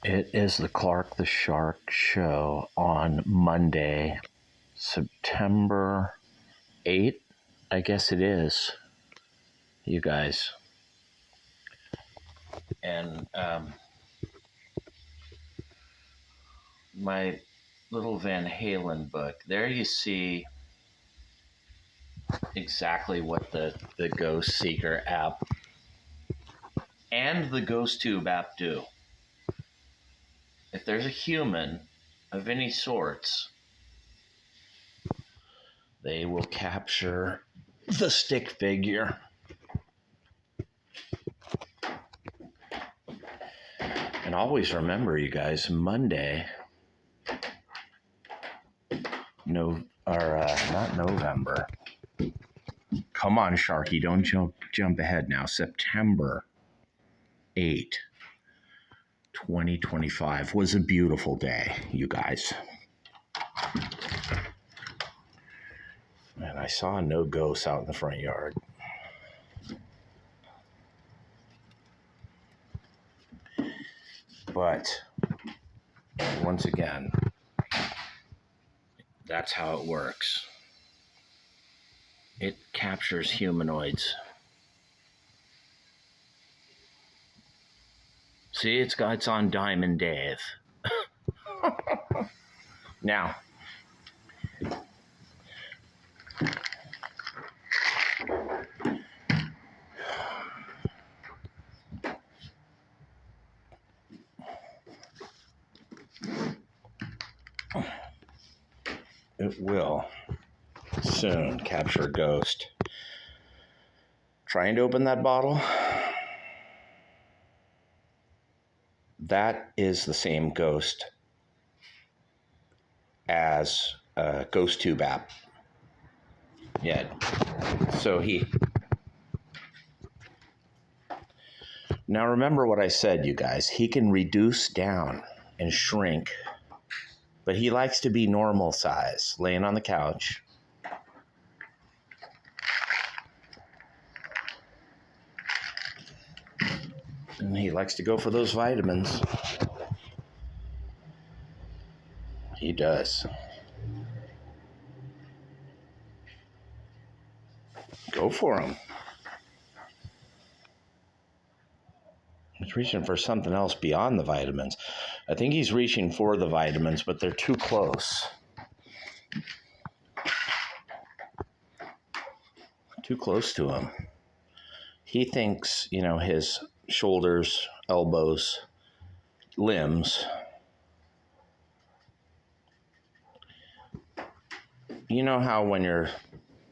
It is the Clark the Shark show on Monday, September 8th. I guess it is, you guys. And my little Van Halen book, there you see exactly what the Ghost Seeker app and the Ghost Tube app do. If there's a human of any sorts, they will capture the stick figure. And always remember, you guys, Monday, not November. Come on, Sharky, don't jump ahead now. September 8, 2025 was a beautiful day, you guys. And I saw no ghosts out in the front yard. But once again, that's how it works. It captures humanoids. See, it's on Diamond Dave. Now, it will soon capture a ghost. Trying to open that bottle. That is the same ghost as a Ghost Tube app. Yeah. So now remember what I said, you guys. He can reduce down and shrink, but he likes to be normal size, laying on the couch. And he likes to go for those vitamins. He does. Go for him. He's reaching for something else beyond the vitamins. I think he's reaching for the vitamins, but they're too close. Too close to him. He thinks, his shoulders, elbows, limbs. You know how when you're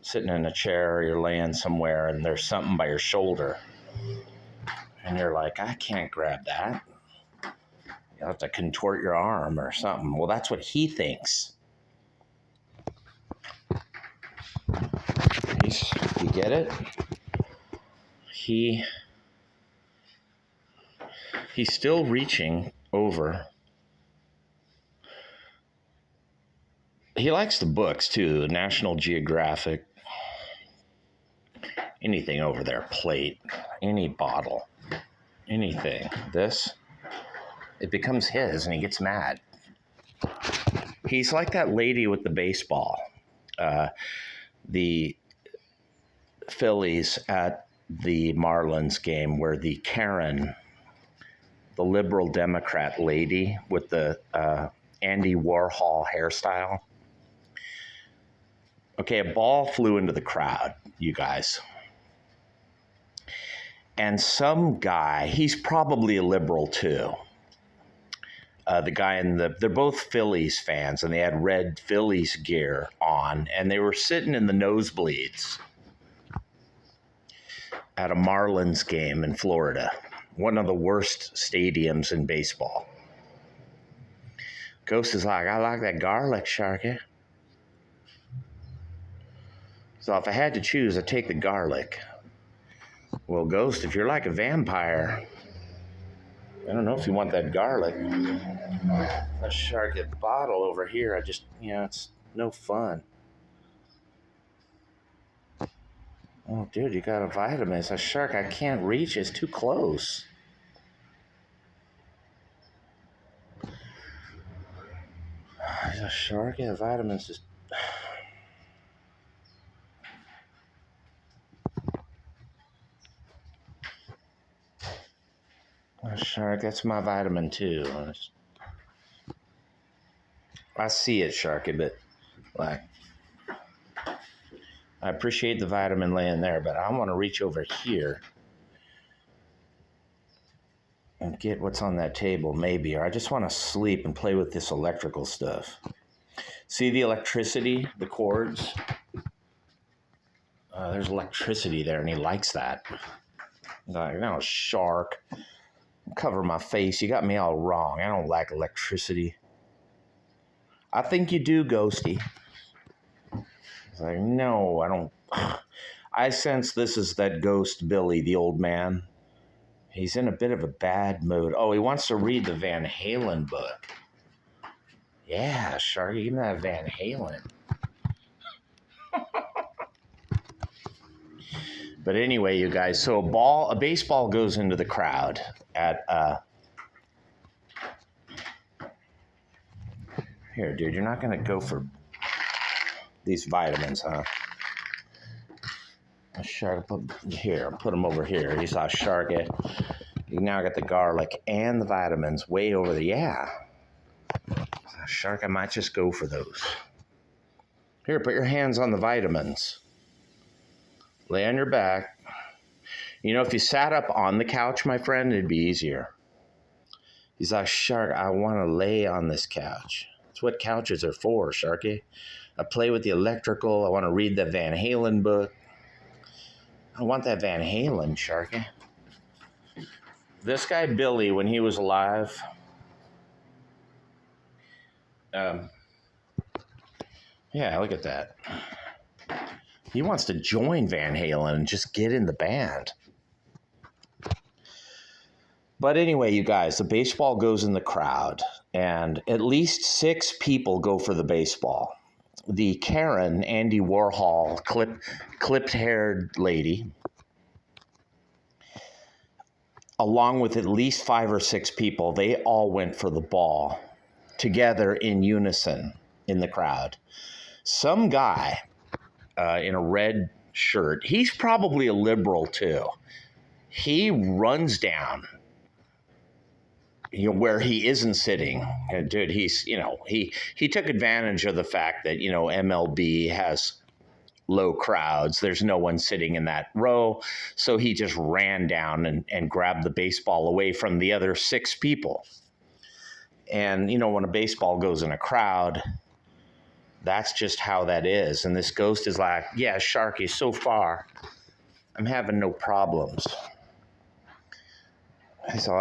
sitting in a chair or you're laying somewhere and there's something by your shoulder and you're like, I can't grab that. You have to contort your arm or something. Well, that's what he thinks. You get it? He's still reaching over. He likes the books too, National Geographic, anything over there, plate, any bottle, anything. This, it becomes his and he gets mad. He's like that lady with the baseball. The Phillies at the Marlins game where the Karen, the liberal Democrat lady with the Andy Warhol hairstyle. Okay, a ball flew into the crowd, you guys. And some guy, he's probably a liberal too. The guy they're both Phillies fans, and they had red Phillies gear on, and they were sitting in the nosebleeds at a Marlins game in Florida, one of the worst stadiums in baseball. Ghost is like, I like that garlic, Sharky. So if I had to choose, I'd take the garlic. Well, Ghost, if you're like a vampire, I don't know if you want that garlic. A Sharky bottle over here, it's no fun. Oh, dude, you got a vitamin. It's a shark. I can't reach. It's too close. a shark. Yeah, vitamins just. A shark, that's my vitamin too. I see it, Sharky, but like, I appreciate the vitamin laying there, but I want to reach over here and get what's on that table, maybe, or I just want to sleep and play with this electrical stuff. See the electricity, the cords? There's electricity there, and he likes that. Like, no, shark. Cover my face. You got me all wrong. I don't like electricity. I think you do, Ghosty. It's like, no, I don't. I sense this is that ghost Billy, the old man. He's in a bit of a bad mood. Oh, he wants to read the Van Halen book. Yeah, Sharky, give me that Van Halen. But anyway, you guys, so a baseball goes into the crowd at here, dude, you're not gonna go for these vitamins, huh? Shark, here, put them over here. You saw Shark. You now got the garlic and the vitamins way over there. Yeah. Shark, I might just go for those. Here, put your hands on the vitamins. Lay on your back. You know, if you sat up on the couch, my friend, it'd be easier. He's like, Shark, I want to lay on this couch. That's what couches are for, Sharky. I play with the electrical. I want to read the Van Halen book. I want that Van Halen, Sharky. This guy, Billy, when he was alive, yeah, look at that. He wants to join Van Halen and just get in the band. But anyway, you guys, the baseball goes in the crowd, and at least 6 people go for the baseball. The Karen, Andy Warhol, clipped-haired lady, along with at least 5 or 6 people, they all went for the ball together in unison in the crowd. Some guy in a red shirt, he's probably a liberal too. He runs down, where he isn't sitting. Dude, he's, he took advantage of the fact that, MLB has low crowds. There's no one sitting in that row. So he just ran down and grabbed the baseball away from the other 6 people. And, when a baseball goes in a crowd, that's just how that is. And this ghost is like, yeah, Sharky, so far, I'm having no problems. So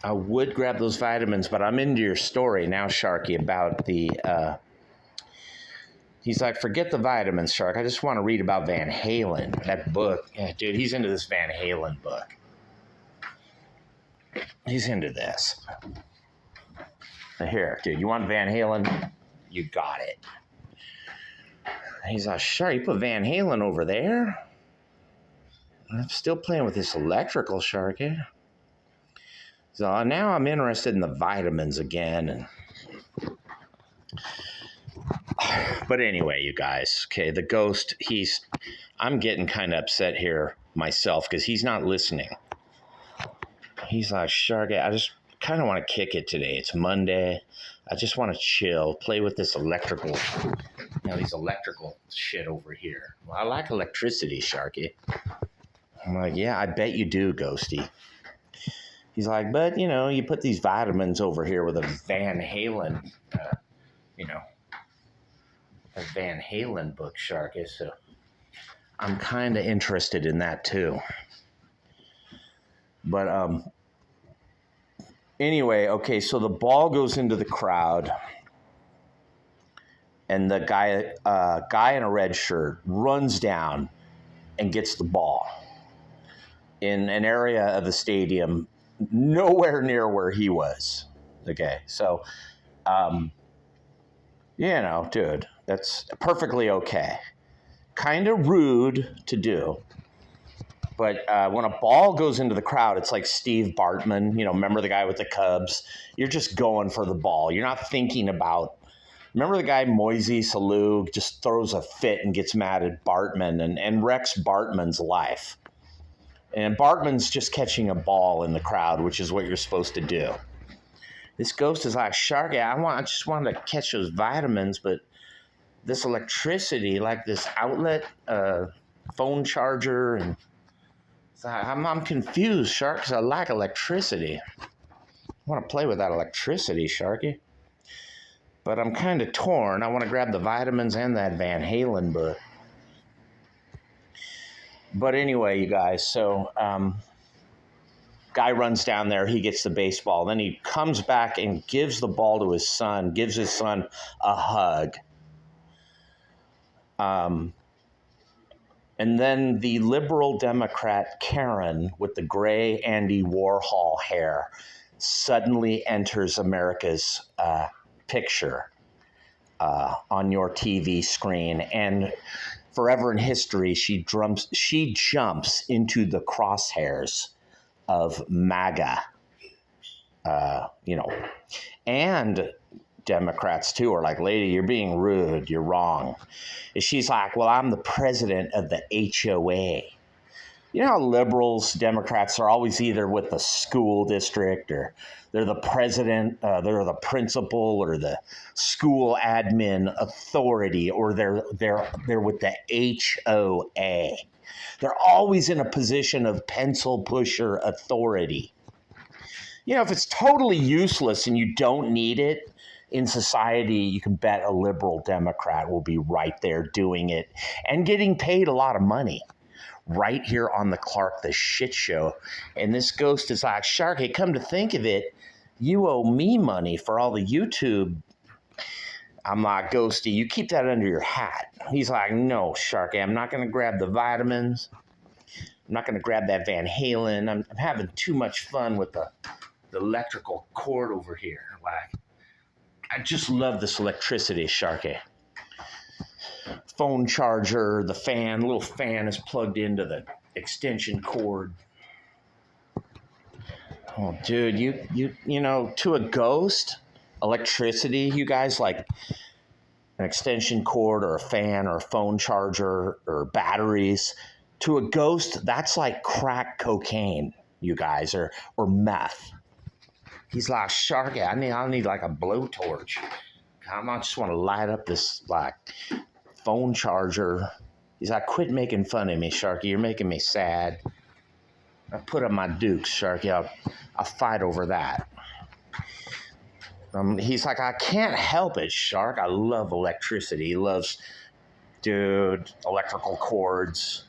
I would grab those vitamins, but I'm into your story now, Sharky, about the, he's like, forget the vitamins, Shark. I just want to read about Van Halen, that book. Yeah, dude, he's into this Van Halen book. He's into this. Here, dude, you want Van Halen? You got it. He's like, Shark, you put Van Halen over there? I'm still playing with this electrical, Sharky. So now I'm interested in the vitamins again. But anyway, you guys, okay, the ghost, I'm getting kind of upset here myself because he's not listening. He's like, Shark, I just kind of want to kick it today. It's Monday. I just want to chill, play with this electrical, these electrical shit over here. Well, I like electricity, Sharky. I'm like, yeah, I bet you do, Ghosty. He's like, but, you put these vitamins over here with a Van Halen, a Van Halen book, Sharky. So I'm kind of interested in that, too. But, anyway, okay, so the ball goes into the crowd. And the guy in a red shirt runs down and gets the ball in an area of the stadium nowhere near where he was. Okay, so, dude, that's perfectly okay. Kind of rude to do. But when a ball goes into the crowd, it's like Steve Bartman, remember the guy with the Cubs? You're just going for the ball. You're not thinking about Remember the guy Moisey Salug just throws a fit and gets mad at Bartman and wrecks Bartman's life. And Bartman's just catching a ball in the crowd, which is what you're supposed to do. This ghost is like, Sharky, I just wanted to catch those vitamins, but this electricity, like this outlet, phone charger, and so I'm confused, Shark, because I lack electricity. I want to play with that electricity, Sharky. But I'm kind of torn. I want to grab the vitamins and that Van Halen book. But anyway, you guys, so guy runs down there. He gets the baseball. Then he comes back and gives the ball to his son, gives his son a hug. And then the liberal Democrat Karen with the gray Andy Warhol hair suddenly enters America's picture on your TV screen, and forever in history, she jumps into the crosshairs of MAGA, and Democrats too are like, lady, you're being rude, you're wrong. And she's like, well, I'm the president of the HOA. You know how liberals, Democrats are always either with the school district, or they're the president, they're the principal, or the school admin authority, or they're with the HOA. They're always in a position of pencil pusher authority. You know, if it's totally useless and you don't need it in society, you can bet a liberal Democrat will be right there doing it and getting paid a lot of money. Right here on the Clark the Shit Show. And this ghost is like, Sharky, come to think of it, you owe me money for all the YouTube. I'm like, Ghosty, you keep that under your hat. He's like, no, Sharky, I'm not going to grab the vitamins. I'm not going to grab that Van Halen. I'm having too much fun with the electrical cord over here. Like, I just love this electricity, Sharky. Phone charger, the fan, little fan is plugged into the extension cord. Oh, dude, you know, to a ghost, electricity, you guys, like an extension cord or a fan or a phone charger or batteries, to a ghost, that's like crack cocaine, you guys, or meth. He's like, Sharky, I need like a blowtorch. I just want to light up this like phone charger. He's like, quit making fun of me, Sharky. You're making me sad. I put up my dukes, Sharky. I'll fight over that. He's like, I can't help it, Shark. I love electricity. He loves, dude, electrical cords,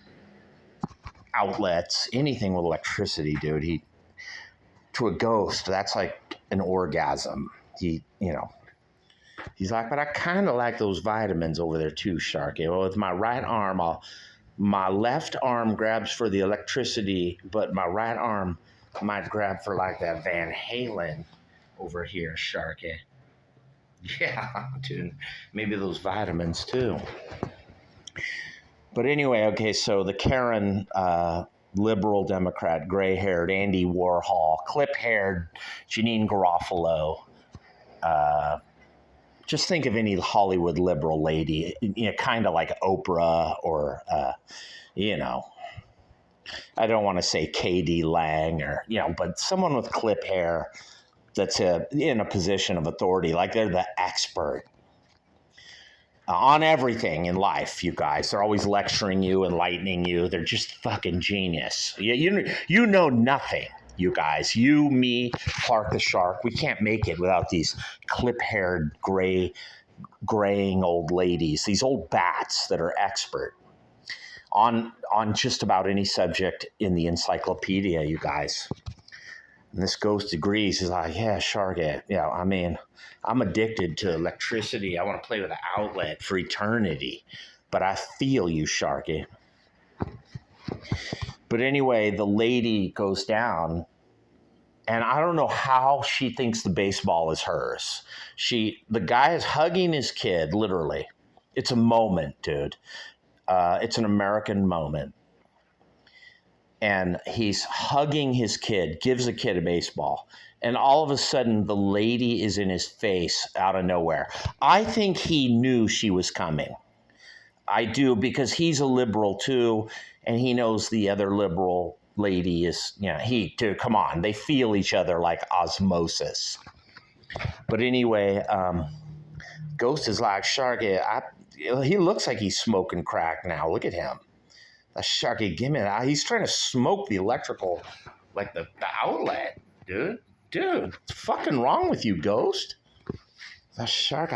outlets, anything with electricity, dude. To a ghost, that's like an orgasm. He's like, but I kind of like those vitamins over there too, Sharky. Well, with my right arm, my left arm grabs for the electricity, but my right arm might grab for like that Van Halen over here, Sharky. Yeah, dude, maybe those vitamins too. But anyway, okay, so the Karen, liberal Democrat, gray-haired Andy Warhol, clip-haired Janine Garofalo, just think of any Hollywood liberal lady, kind of like Oprah or, I don't want to say K.D. Lang or, but someone with clip hair that's in a position of authority, like they're the expert on everything in life, you guys. They're always lecturing you, enlightening you. They're just fucking genius. You know nothing. You guys, you, me, Clark the Shark, we can't make it without these clip-haired, graying old ladies, these old bats that are expert on just about any subject in the encyclopedia, you guys. And this ghost agrees. He's like, yeah, Shark, I'm addicted to electricity. I want to play with an outlet for eternity. But I feel you, Sharky. But anyway, the lady goes down, and I don't know how she thinks the baseball is hers. The guy is hugging his kid, literally. It's a moment, dude. It's an American moment. and he's hugging his kid, gives the kid a baseball. And all of a sudden, the lady is in his face out of nowhere. I think he knew she was coming. I do, because he's a liberal too, and he knows the other liberal lady is, dude, come on. They feel each other like osmosis. But anyway, Ghost is like, Sharky, he looks like he's smoking crack now. Look at him. Sharky, give me that. He's trying to smoke the electrical, like the outlet, dude. Dude, what's fucking wrong with you, Ghost? The shark,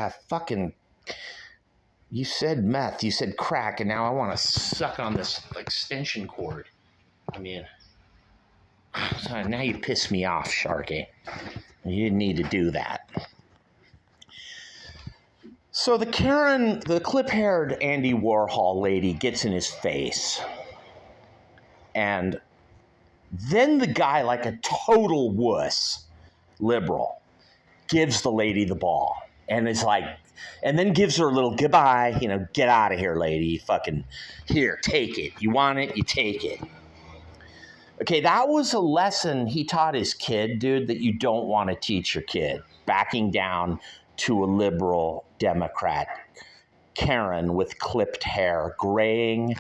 you said meth, you said crack, and now I want to suck on this extension cord. I mean, now you piss me off, Sharky. You didn't need to do that. So the clip-haired Andy Warhol lady gets in his face. And then the guy, like a total wuss, liberal, gives the lady the ball. And it's like, and then gives her a little goodbye, get out of here, lady. Fucking, here, take it. You want it, you take it. Okay, that was a lesson he taught his kid, dude, that you don't want to teach your kid. Backing down to a liberal Democrat, Karen with clipped hair, graying.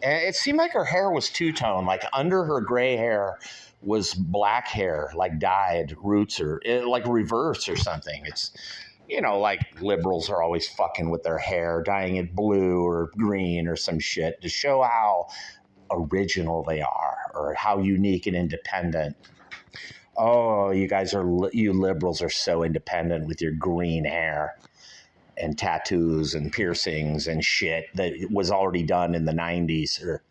And it seemed like her hair was two-tone, like under her gray hair was black hair, like dyed roots or like reverse or something. It's, like liberals are always fucking with their hair, dyeing it blue or green or some shit to show how original they are or how unique and independent. Oh, you liberals are so independent with your green hair and tattoos and piercings and shit that was already done in the 90s or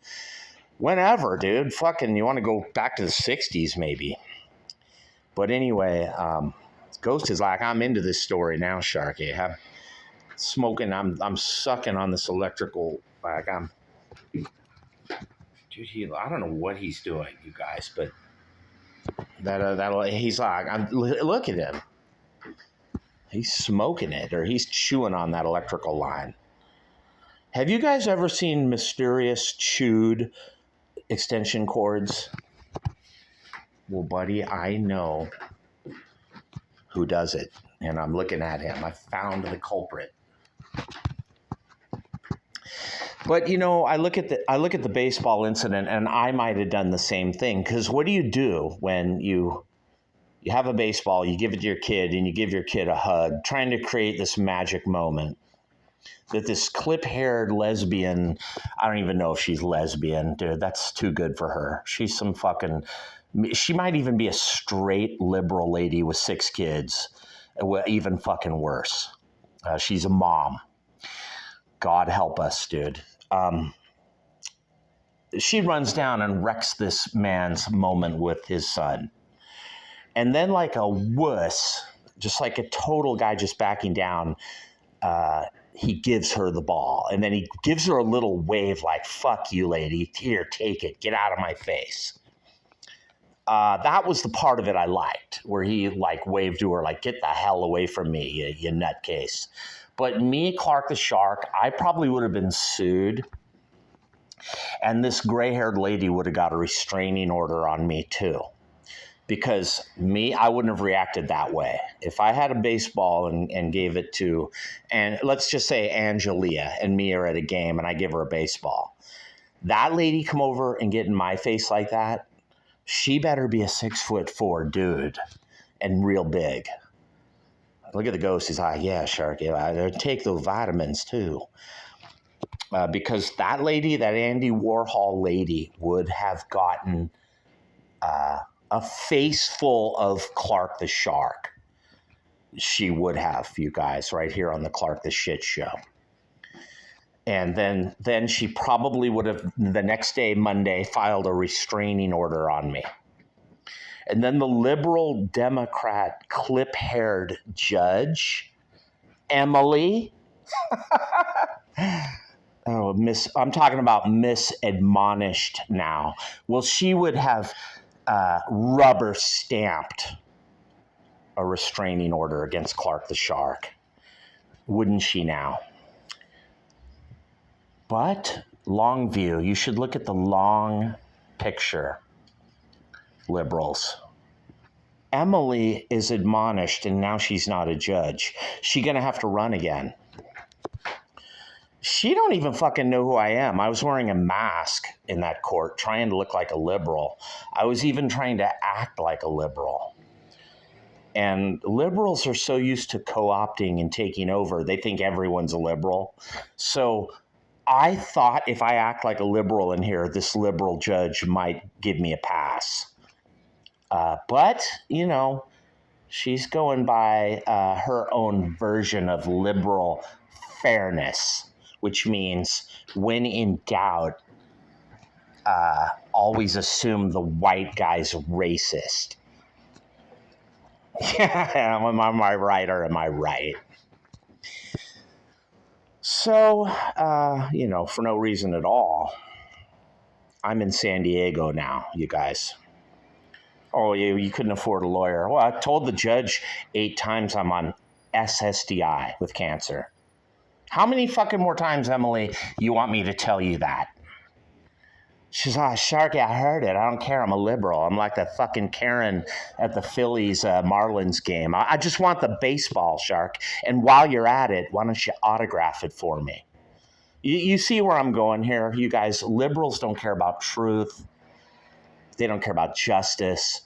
whenever, dude. Fucking, you want to go back to the 60s maybe. But anyway, Ghost is like, I'm into this story now, Sharky. I'm smoking, I'm sucking on this electrical, like dude, I don't know what he's doing, you guys, but he's like, look at him. He's smoking it, or he's chewing on that electrical line. Have you guys ever seen mysterious chewed extension cords? Well, buddy, I know who does it, and I'm looking at him. I found the culprit. But I look at the baseball incident, and I might have done the same thing. Because what do you do when you have a baseball, you give it to your kid, and you give your kid a hug, trying to create this magic moment that this clip-haired lesbian, I don't even know if she's lesbian, dude, that's too good for her. She's some fucking, she might even be a straight liberal lady with 6 kids, even fucking worse. She's a mom. God help us, dude. She runs down and wrecks this man's moment with his son. And then like a wuss, just like a total guy just backing down, he gives her the ball. And then he gives her a little wave like, fuck you, lady. Here, take it. Get out of my face. That was the part of it I liked, where he like waved to her like, get the hell away from me, you nutcase. But me, Clark the Shark, I probably would have been sued. And this gray-haired lady would have got a restraining order on me too. Because I wouldn't have reacted that way. If I had a baseball and gave it to, and let's just say Angelia and me are at a game and I give her a baseball, that lady come over and get in my face like that, she better be a 6'4" dude and real big. Look at the Ghost. He's like, yeah, Sharky, I take those vitamins too. Because that lady, that Andy Warhol lady, would have gotten a face full of Clark the Shark. She would have, you guys, right here on the Clark the Shit Show. And then she probably would have, the next day, Monday, filed a restraining order on me. And then the liberal Democrat clip-haired judge, Emily, I'm talking about Miss Admonished now. Well, she would have rubber stamped a restraining order against Clark the Shark. Wouldn't she now? But long view, you should look at the long picture, liberals. Emily is admonished, and now she's not a judge. She's going to have to run again. She don't even fucking know who I am. I was wearing a mask in that court, trying to look like a liberal. I was even trying to act like a liberal. And liberals are so used to co-opting and taking over, they think everyone's a liberal. So I thought if I act like a liberal in here, this liberal judge might give me a pass. But, you know, she's going by her own version of liberal fairness, which means when in doubt, always assume the white guy's racist. Am I right or am I right? So, you know, for no reason at all, I'm in San Diego now, you guys. Oh, you couldn't afford a lawyer. Well, I told the judge 8 times I'm on SSDI with cancer. How many fucking more times, Emily, you want me to tell you that? She's like, Sharky, I heard it. I don't care. I'm a liberal. I'm like that fucking Karen at the Phillies Marlins game. I just want the baseball, Shark. And while you're at it, why don't you autograph it for me? You see where I'm going here, you guys? Liberals don't care about truth. They don't care about justice.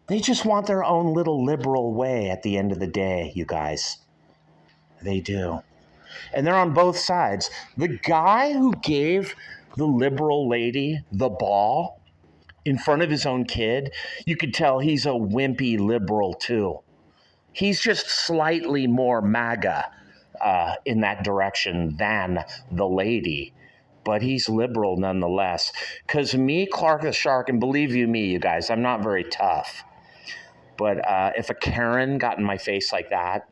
They just want their own little liberal way at the end of the day, you guys. They do. And they're on both sides. The guy who gave the liberal lady the ball in front of his own kid, you could tell he's a wimpy liberal too. He's just slightly more MAGA in that direction than the lady. But he's liberal nonetheless. Because me, Clark the Shark, and believe you me, you guys, I'm not very tough. But if a Karen got in my face like that,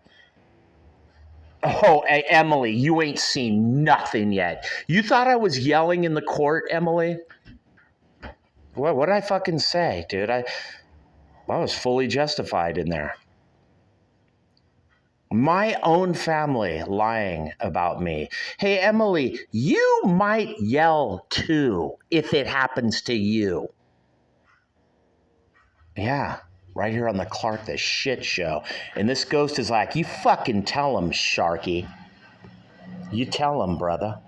oh, hey, Emily, you ain't seen nothing yet. You thought I was yelling in the court, Emily? What did I fucking say, dude? I was fully justified in there. My own family lying about me. Hey, Emily, you might yell too if it happens to you. Yeah, right here on the Clark the Shit Show. And this ghost is like, you fucking tell him, Sharky. You tell him, brother.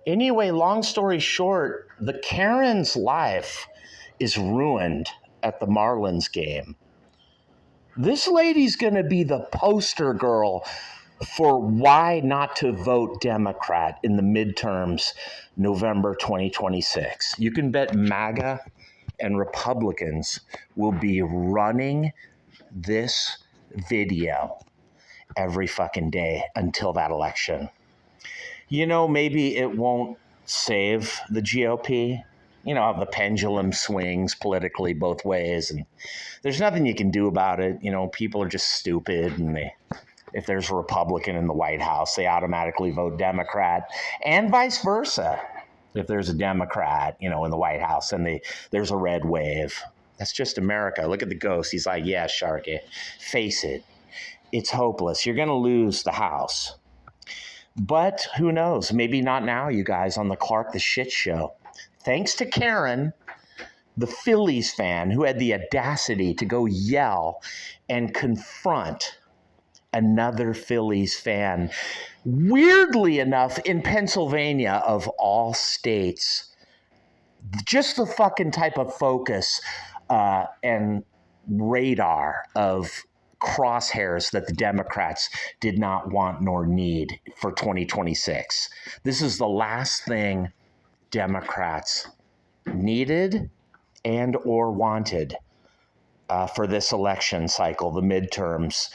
Anyway, long story short, the Karen's life is ruined at the Marlins game. This lady's going to be the poster girl for why not to vote Democrat in the midterms November 2026. You can bet MAGA and Republicans will be running this video every fucking day until that election. You know, maybe it won't save the GOP. You know, the pendulum swings politically both ways, and there's nothing you can do about it. You know, people are just stupid, and if there's a Republican in the White House, they automatically vote Democrat, and vice versa. If there's a Democrat, you know, in the White House, and there's a red wave. That's just America. Look at the ghost. He's like, yeah, Sharky, face it. It's hopeless. You're going to lose the House. But who knows? Maybe not now, you guys, on the Clark the Shit Show. Thanks to Karen, the Phillies fan who had the audacity to go yell and confront another Phillies fan. Weirdly enough, in Pennsylvania, of all states, just the fucking type of focus and radar of crosshairs that the Democrats did not want nor need for 2026. This is the last thing Democrats needed and or wanted for this election cycle, the midterms,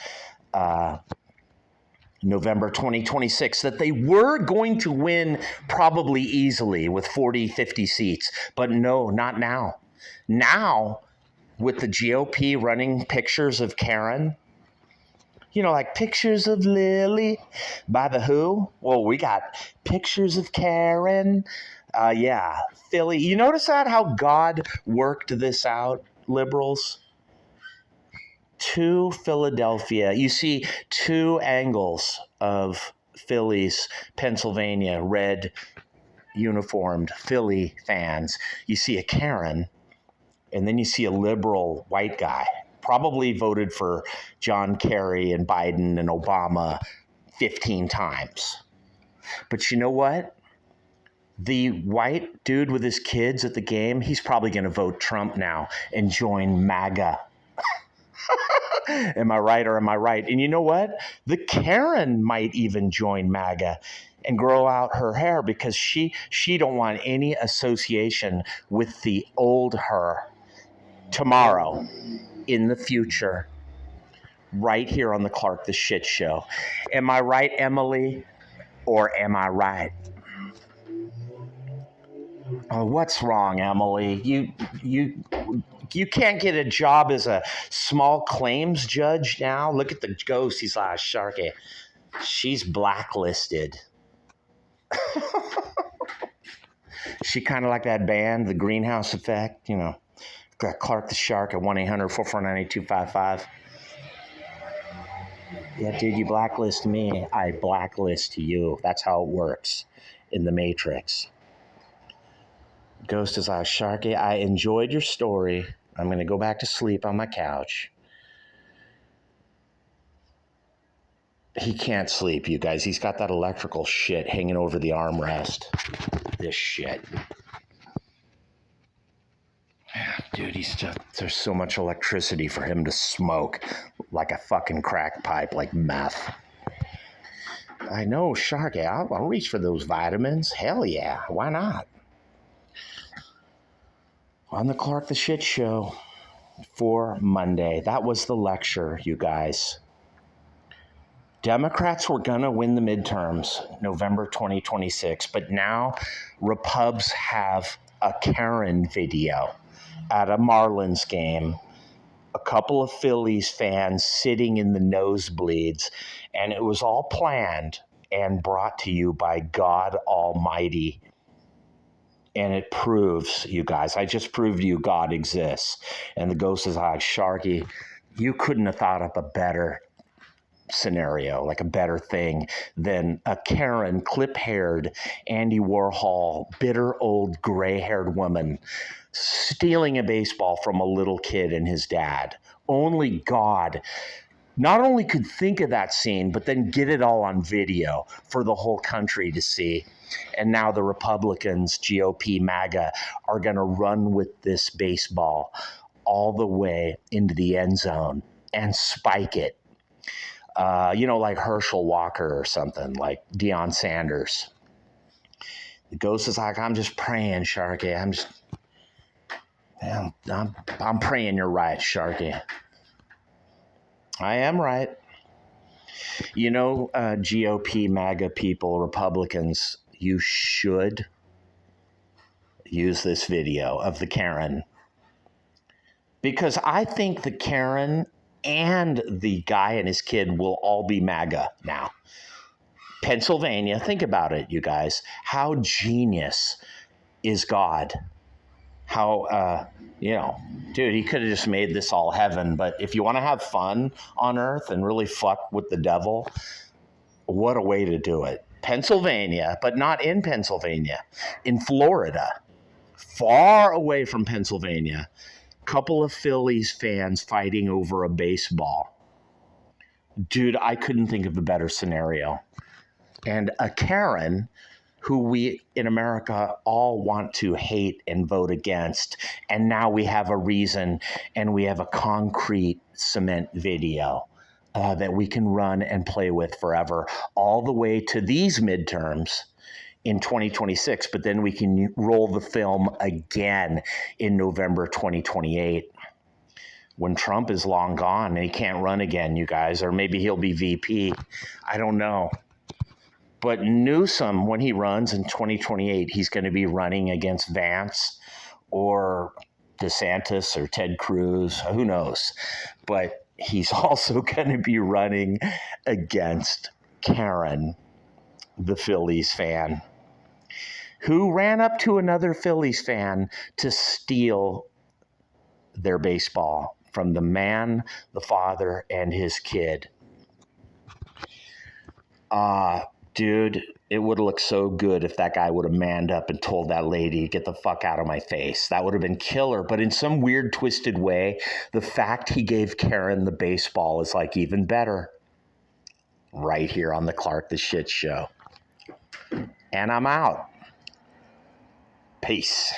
November 2026, that they were going to win probably easily with 40, 50 seats. But no, not now. Now, with the GOP running pictures of Karen, you know, like pictures of Lily by The Who. Well, we got pictures of Karen. Yeah, Philly. You notice that, how God worked this out, liberals? To Philadelphia. You see 2 angles of Phillies, Pennsylvania, red, uniformed Philly fans, you see a Karen, and then you see a liberal white guy, probably voted for John Kerry and Biden and Obama 15 times. But you know what? The white dude with his kids at the game, he's probably going to vote Trump now and join MAGA. Am I right or am I right? And you know what? The Karen might even join MAGA and grow out her hair because she don't want any association with the old her tomorrow, in the future, right here on the Clark the Shit Show. Am I right, Emily, or am I right? Oh, what's wrong, Emily? You can't get a job as a small claims judge now? Look at the ghost. He's like, Sharky. She's blacklisted. She kind of like that band, The Greenhouse Effect, you know. Got Clark the Shark at 1-800-449-8255. Yeah, dude, you blacklist me, I blacklist you. That's how it works in the Matrix. Ghost is like, Sharky, I enjoyed your story. I'm going to go back to sleep on my couch. He can't sleep, you guys. He's got that electrical shit hanging over the armrest. This shit. Dude, there's so much electricity for him to smoke like a fucking crack pipe, like meth. I know, Sharky, I'll reach for those vitamins. Hell yeah, why not? On the Clark the Shit Show for Monday. That was the lecture, you guys. Democrats were going to win the midterms November 2026, but now Repubs have a Karen video at a Marlins game, a couple of Phillies fans sitting in the nosebleeds, and it was all planned and brought to you by God Almighty. And it proves, you guys, I just proved to you God exists. And the ghost is like, Sharky, you couldn't have thought up a better scenario, like a better thing than a Karen, clip-haired, Andy Warhol, bitter old gray-haired woman stealing a baseball from a little kid and his dad. Only God not only could think of that scene, but then get it all on video for the whole country to see. And now the Republicans, GOP, MAGA, are going to run with this baseball all the way into the end zone and spike it. Like Herschel Walker or something, like Deion Sanders. The ghost is like, I'm just praying, Sharky. I'm praying you're right, Sharky. I am right. You know, GOP, MAGA people, Republicans, you should use this video of the Karen. Because I think the Karen and the guy and his kid will all be MAGA now. Pennsylvania, think about it, you guys. How genius is God? How, dude, he could have just made this all heaven. But if you want to have fun on earth and really fuck with the devil, what a way to do it. Pennsylvania, but not in Pennsylvania, in Florida, far away from Pennsylvania. Couple of Phillies fans fighting over a baseball. Dude, I couldn't think of a better scenario. And a Karen who we in America all want to hate and vote against. And now we have a reason and we have a concrete cement video that we can run and play with forever, all the way to these midterms in 2026, but then we can roll the film again in November 2028 when Trump is long gone and he can't run again, you guys, or maybe he'll be VP. I don't know. But Newsom, when he runs in 2028, he's going to be running against Vance or DeSantis or Ted Cruz, who knows. But he's also going to be running against Karen, the Phillies fan, who ran up to another Phillies fan to steal their baseball from the man, the father, and his kid. Dude, it would have looked so good if that guy would have manned up and told that lady, get the fuck out of my face. That would have been killer. But in some weird, twisted way, the fact he gave Karen the baseball is like even better. Right here on the Clark the Shit Show. And I'm out. Peace.